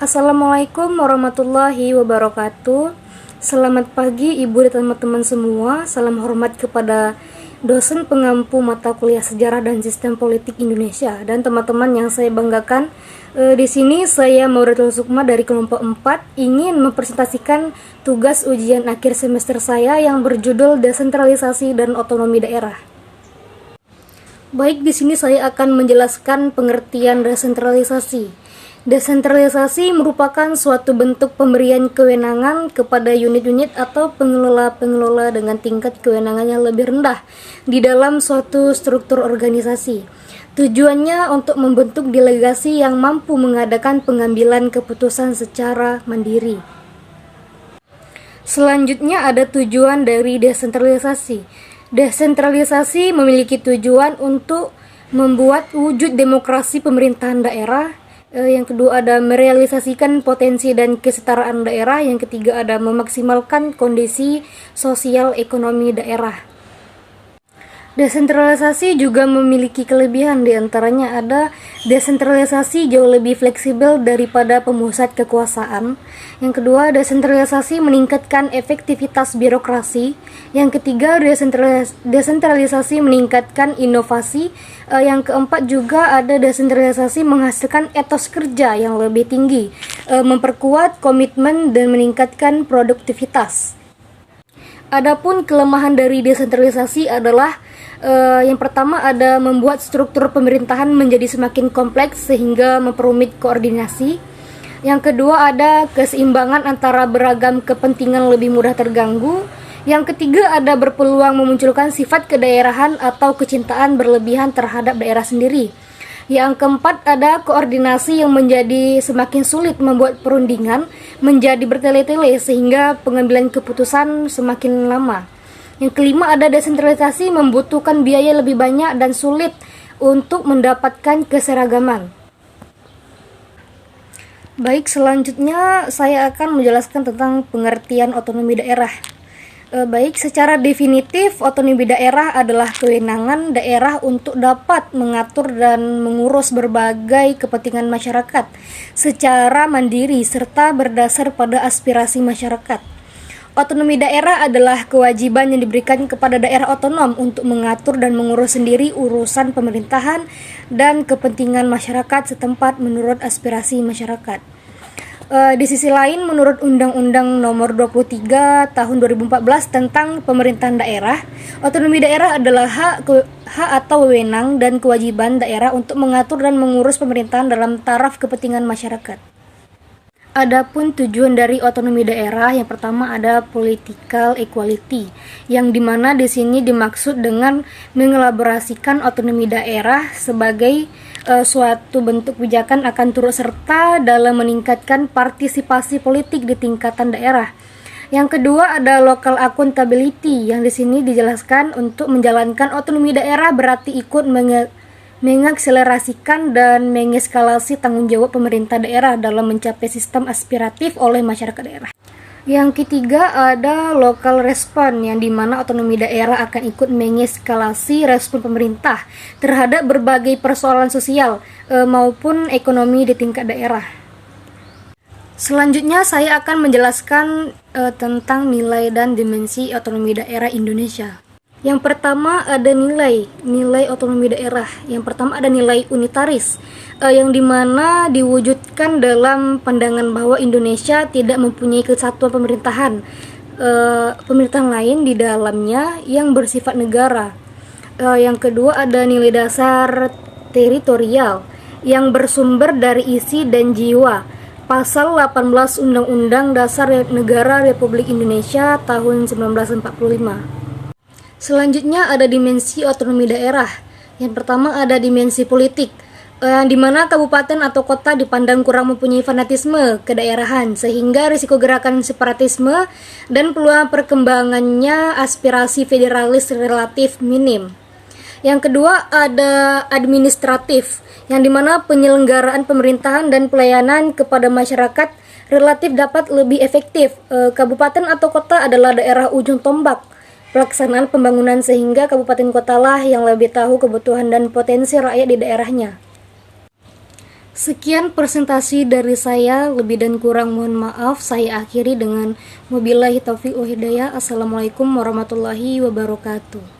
Assalamualaikum warahmatullahi wabarakatuh. Selamat pagi Ibu dan teman-teman semua. Salam hormat kepada dosen pengampu mata kuliah Sejarah dan Sistem Politik Indonesia dan teman-teman yang saya banggakan. Di sini saya Mauratul Sukma dari kelompok 4 ingin mempresentasikan tugas ujian akhir semester saya yang berjudul Desentralisasi dan Otonomi Daerah. Baik, di sini saya akan menjelaskan pengertian desentralisasi. Desentralisasi merupakan suatu bentuk pemberian kewenangan kepada unit-unit atau pengelola-pengelola dengan tingkat kewenangan yang lebih rendah di dalam suatu struktur organisasi. Tujuannya untuk membentuk delegasi yang mampu mengadakan pengambilan keputusan secara mandiri. Selanjutnya ada tujuan dari desentralisasi. Desentralisasi memiliki tujuan untuk membuat wujud demokrasi pemerintahan daerah. Yang kedua ada merealisasikan potensi dan kesetaraan daerah. Yang ketiga ada memaksimalkan kondisi sosial ekonomi daerah. Desentralisasi juga memiliki kelebihan, diantaranya ada desentralisasi jauh lebih fleksibel daripada pemusat kekuasaan. Yang kedua, desentralisasi meningkatkan efektivitas birokrasi. Yang ketiga, desentralisasi meningkatkan inovasi. Yang keempat juga ada desentralisasi menghasilkan etos kerja yang lebih tinggi, memperkuat komitmen dan meningkatkan produktivitas. Adapun kelemahan dari desentralisasi adalah yang pertama ada membuat struktur pemerintahan menjadi semakin kompleks sehingga memperumit koordinasi. Yang kedua ada keseimbangan antara beragam kepentingan lebih mudah terganggu. Yang ketiga ada berpeluang memunculkan sifat kedaerahan atau kecintaan berlebihan terhadap daerah sendiri. Yang keempat ada koordinasi yang menjadi semakin sulit, membuat perundingan menjadi bertele-tele sehingga pengambilan keputusan semakin lama. Yang kelima ada desentralisasi membutuhkan biaya lebih banyak dan sulit untuk mendapatkan keseragaman. Baik, selanjutnya saya akan menjelaskan tentang pengertian otonomi daerah. Baik, secara definitif otonomi daerah adalah kewenangan daerah untuk dapat mengatur dan mengurus berbagai kepentingan masyarakat secara mandiri serta berdasar pada aspirasi masyarakat. Otonomi daerah adalah kewajiban yang diberikan kepada daerah otonom untuk mengatur dan mengurus sendiri urusan pemerintahan dan kepentingan masyarakat setempat menurut aspirasi masyarakat. Di sisi lain, menurut Undang-Undang Nomor 23 Tahun 2014 tentang Pemerintahan Daerah, otonomi daerah adalah hak atau wewenang dan kewajiban daerah untuk mengatur dan mengurus pemerintahan dalam taraf kepentingan masyarakat. Adapun tujuan dari otonomi daerah, yang pertama ada political equality, yang dimana di sini dimaksud dengan mengelaborasikan otonomi daerah sebagai suatu bentuk kebijakan akan turut serta dalam meningkatkan partisipasi politik di tingkatan daerah. Yang kedua ada local accountability, yang di sini dijelaskan untuk menjalankan otonomi daerah berarti ikut mengakselerasikan dan mengeskalasi tanggung jawab pemerintah daerah dalam mencapai sistem aspiratif oleh masyarakat daerah. Yang ketiga ada local response, yang dimana otonomi daerah akan ikut mengeskalasi respon pemerintah terhadap berbagai persoalan sosial maupun ekonomi di tingkat daerah. Selanjutnya saya akan menjelaskan tentang nilai dan dimensi otonomi daerah Indonesia. Yang pertama ada nilai otonomi daerah. Yang pertama ada nilai unitaris, yang dimana diwujudkan dalam pandangan bahwa Indonesia tidak mempunyai kesatuan pemerintahan lain di dalamnya yang bersifat negara. Yang kedua ada nilai dasar teritorial yang bersumber dari isi dan jiwa Pasal 18 Undang-Undang Dasar Negara Republik Indonesia tahun 1945. Selanjutnya ada dimensi otonomi daerah. Yang pertama ada dimensi politik, di mana kabupaten atau kota dipandang kurang mempunyai fanatisme kedaerahan sehingga risiko gerakan separatisme dan peluang perkembangannya aspirasi federalis relatif minim. Yang kedua ada administratif, yang dimana penyelenggaraan pemerintahan dan pelayanan kepada masyarakat relatif dapat lebih efektif. Kabupaten atau kota adalah daerah ujung tombak pelaksanaan pembangunan sehingga kabupaten kotalah yang lebih tahu kebutuhan dan potensi rakyat di daerahnya. Sekian presentasi dari saya, lebih dan kurang mohon maaf. Saya akhiri dengan wabillahi taufiq wa hidayah. Assalamualaikum warahmatullahi wabarakatuh.